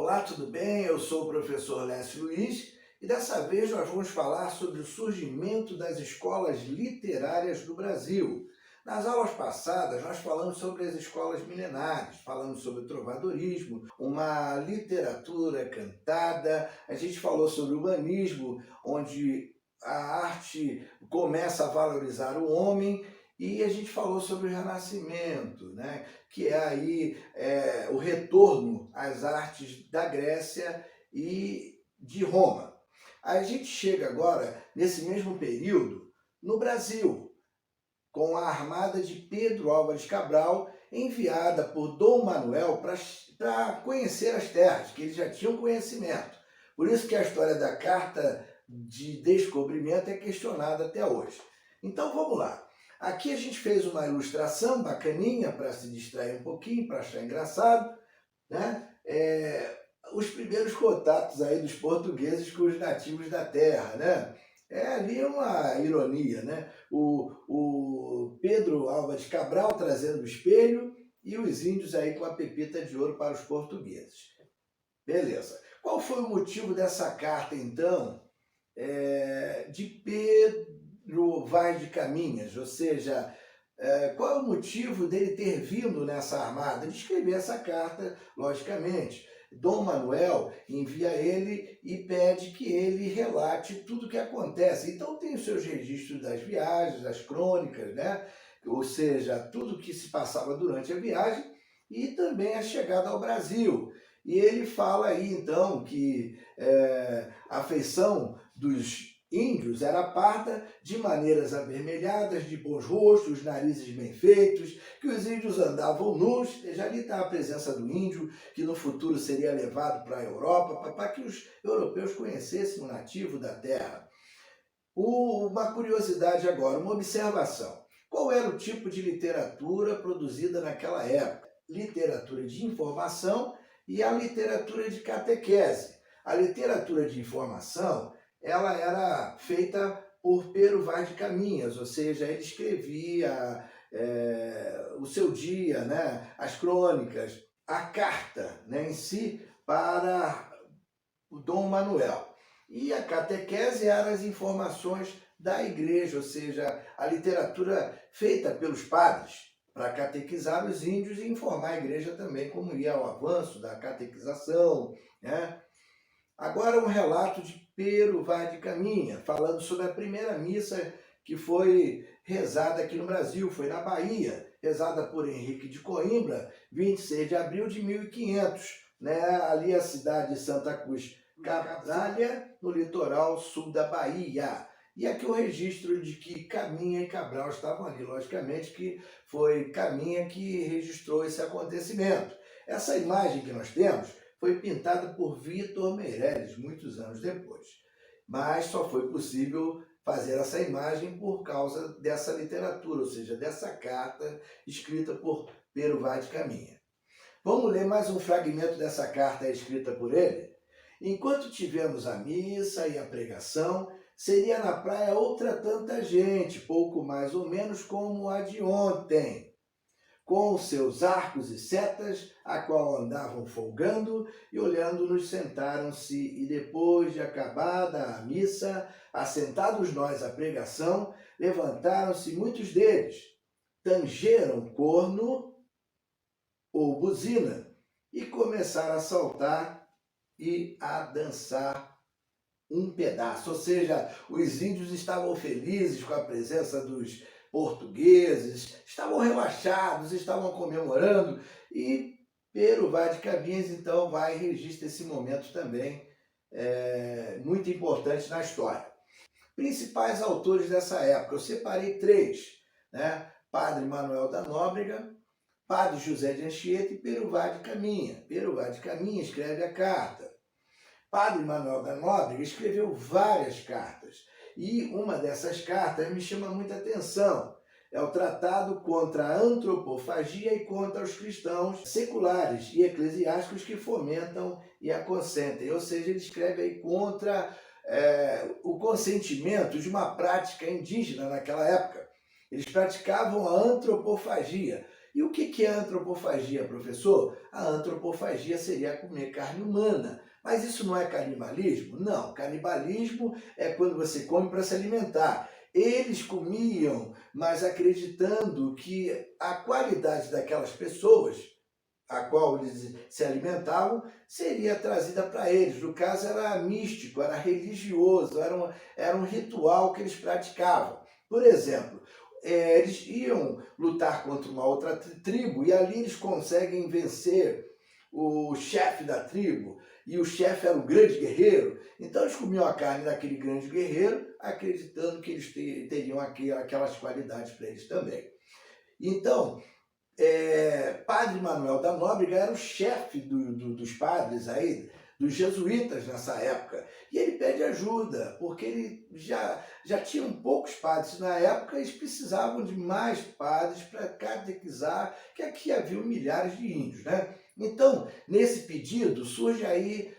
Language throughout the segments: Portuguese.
Olá, tudo bem? Eu sou o professor Lécio Luiz e dessa vez nós vamos falar sobre o surgimento das escolas literárias do Brasil. Nas aulas passadas nós falamos sobre as escolas milenares, falamos sobre o trovadorismo, uma literatura cantada, a gente falou sobre o humanismo, onde a arte começa a valorizar o homem, e a gente falou sobre o Renascimento, né? Que é aí o retorno às artes da Grécia e de Roma. A gente chega agora, nesse mesmo período, no Brasil, com a armada de Pedro Álvares Cabral, enviada por Dom Manuel para conhecer as terras, que eles já tinham conhecimento. Por isso que a história da Carta de Descobrimento é questionada até hoje. Então vamos lá. Aqui a gente fez uma ilustração bacaninha para se distrair um pouquinho, para achar engraçado, né? Os primeiros contatos aí dos portugueses com os nativos da terra, né? É ali uma ironia, né? O Pedro Álvares Cabral trazendo o espelho e os índios aí com a pepita de ouro para os portugueses. Beleza. Qual foi o motivo dessa carta, então, de Pedro Vaz de Caminhas? Ou seja, qual é o motivo dele ter vindo nessa armada? De escrever essa carta, logicamente. Dom Manuel envia ele e pede que ele relate tudo o que acontece. Então tem os seus registros das viagens, as crônicas, né? Ou seja, tudo o que se passava durante a viagem e também a chegada ao Brasil. E ele fala aí, então, que a feição dos índios era parda, de maneiras avermelhadas, de bons rostos, narizes bem feitos, que os índios andavam nus, e já ali está a presença do índio, que no futuro seria levado para a Europa, para que os europeus conhecessem o nativo da terra. Uma curiosidade agora, uma observação. Qual era o tipo de literatura produzida naquela época? Literatura de informação e a literatura de catequese. A literatura de informação, ela era feita por Pero Vaz de Caminhas, ou seja, ele escrevia o seu dia, né, as crônicas, a carta, né, em si para o Dom Manuel. E a catequese eram as informações da igreja, ou seja, a literatura feita pelos padres para catequizar os índios e informar a igreja também como ia o avanço da catequização, né? Agora um relato de Pero Vaz de Caminha, falando sobre a primeira missa que foi rezada aqui no Brasil, foi na Bahia, rezada por Henrique de Coimbra, 26 de abril de 1500, né? Ali a cidade de Santa Cruz Caprália, no litoral sul da Bahia. E aqui o registro de que Caminha e Cabral estavam ali, logicamente que foi Caminha que registrou esse acontecimento. Essa imagem que nós temos foi pintada por Vitor Meirelles, muitos anos depois. Mas só foi possível fazer essa imagem por causa dessa literatura, ou seja, dessa carta escrita por Pero Vaz de Caminha. Vamos ler mais um fragmento dessa carta escrita por ele? Enquanto tivemos a missa e a pregação, seria na praia outra tanta gente, pouco mais ou menos como a de ontem, com seus arcos e setas, a qual andavam folgando, e olhando-nos sentaram-se, e depois de acabada a missa, assentados nós à pregação, levantaram-se muitos deles, tangeram corno ou buzina, e começaram a saltar e a dançar um pedaço. Ou seja, os índios estavam felizes com a presença dos portugueses, estavam relaxados, estavam comemorando, e Pero Vaz de Caminhas então vai e registra esse momento também, muito importante na história. Principais autores dessa época, eu separei três, né? Padre Manuel da Nóbrega, Padre José de Anchieta e Pero Vaz de Caminha. Pero Vaz de Caminha escreve a carta. Padre Manuel da Nóbrega escreveu várias cartas, e uma dessas cartas me chama muita atenção. É o tratado contra a antropofagia e contra os cristãos seculares e eclesiásticos que fomentam e a consentem. Ou seja, ele escreve aí contra o consentimento de uma prática indígena naquela época. Eles praticavam a antropofagia, E o que é antropofagia, professor? A antropofagia seria comer carne humana. Mas isso não é canibalismo? Não, canibalismo é quando você come para se alimentar. Eles comiam, mas acreditando que a qualidade daquelas pessoas a qual eles se alimentavam seria trazida para eles. No caso, era místico, era religioso, era um ritual que eles praticavam. Por exemplo, eles iam lutar contra uma outra tribo e ali eles conseguem vencer o chefe da tribo, e o chefe era o grande guerreiro. Então eles comiam a carne daquele grande guerreiro, acreditando que eles teriam aquelas qualidades para eles também. Então, Padre Manuel da Nóbrega era o chefe dos padres aí, dos jesuítas nessa época, e ele pede ajuda, porque ele já tinham poucos padres na época, eles precisavam de mais padres para catequizar, que aqui haviam milhares de índios, né? Então, nesse pedido, surge aí,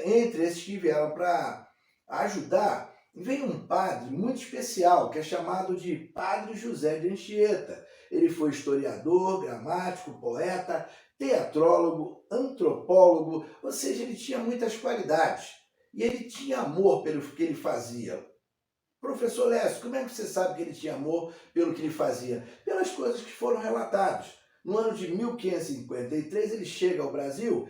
entre esses que vieram para ajudar, vem um padre muito especial, que é chamado de Padre José de Anchieta. Ele foi historiador, gramático, poeta, teatrólogo, antropólogo, ou seja, ele tinha muitas qualidades. E ele tinha amor pelo que ele fazia. Professor Lécio, como é que você sabe que ele tinha amor pelo que ele fazia? Pelas coisas que foram relatadas. No ano de 1553, ele chega ao Brasil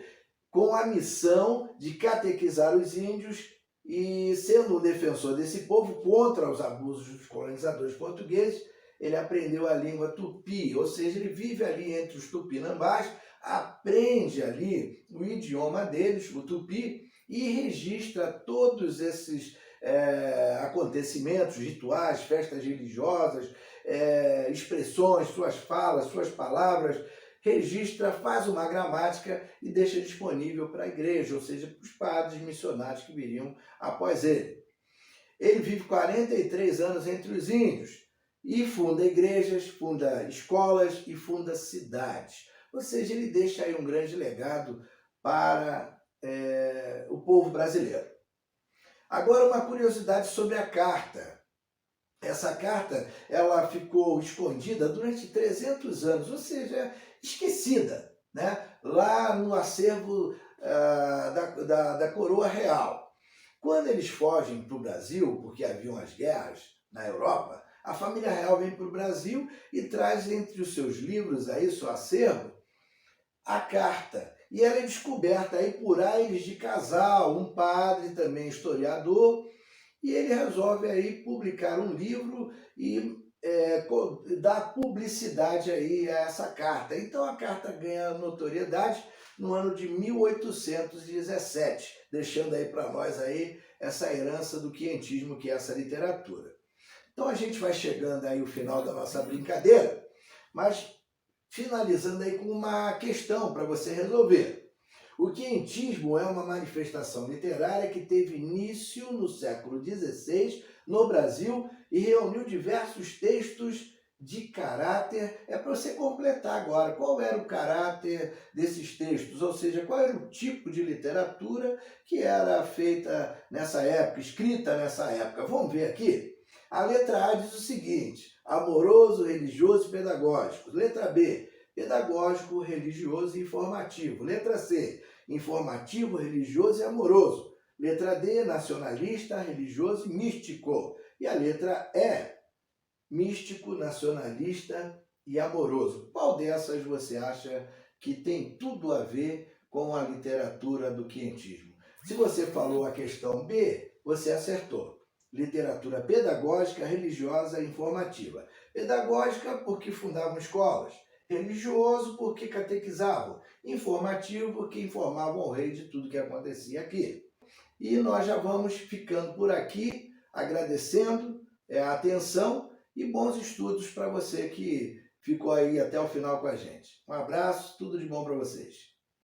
com a missão de catequizar os índios e, sendo o defensor desse povo contra os abusos dos colonizadores portugueses, ele aprendeu a língua tupi, ou seja, ele vive ali entre os tupinambás, aprende ali o idioma deles, o tupi, e registra todos esses acontecimentos, rituais, festas religiosas, expressões, suas falas, suas palavras, registra, faz uma gramática e deixa disponível para a igreja, ou seja, para os padres missionários que viriam após ele. Ele vive 43 anos entre os índios e funda igrejas, funda escolas e funda cidades. Ou seja, ele deixa aí um grande legado para o povo brasileiro. Agora, uma curiosidade sobre a carta. Essa carta ela ficou escondida durante 300 anos, ou seja, esquecida, né? Lá no acervo da coroa real. Quando eles fogem para o Brasil, porque haviam as guerras na Europa, a família real vem para o Brasil e traz entre os seus livros, aí, seu acervo, a carta. E ela é descoberta aí por Aires de Casal, um padre também historiador, e ele resolve aí publicar um livro e dar publicidade aí a essa carta. Então a carta ganha notoriedade no ano de 1817, deixando aí para nós aí essa herança do quientismo que é essa literatura. Então a gente vai chegando aí ao final da nossa brincadeira, mas finalizando aí com uma questão para você resolver. O quientismo é uma manifestação literária que teve início no século XVI no Brasil e reuniu diversos textos de caráter. É para você completar agora qual era o caráter desses textos, ou seja, qual era o tipo de literatura que era feita nessa época, escrita nessa época. Vamos ver aqui? A letra A diz o seguinte: amoroso, religioso e pedagógico. Letra B, pedagógico, religioso e informativo. Letra C, informativo, religioso e amoroso. Letra D, nacionalista, religioso e místico. E a letra E, místico, nacionalista e amoroso. Qual dessas você acha que tem tudo a ver com a literatura do quientismo? Se você falou a questão B, você acertou. Literatura pedagógica, religiosa e informativa. Pedagógica porque fundavam escolas. Religioso porque catequizavam. Informativo porque informavam o rei de tudo que acontecia aqui. E nós já vamos ficando por aqui, agradecendo a atenção e bons estudos para você que ficou aí até o final com a gente. Um abraço, tudo de bom para vocês.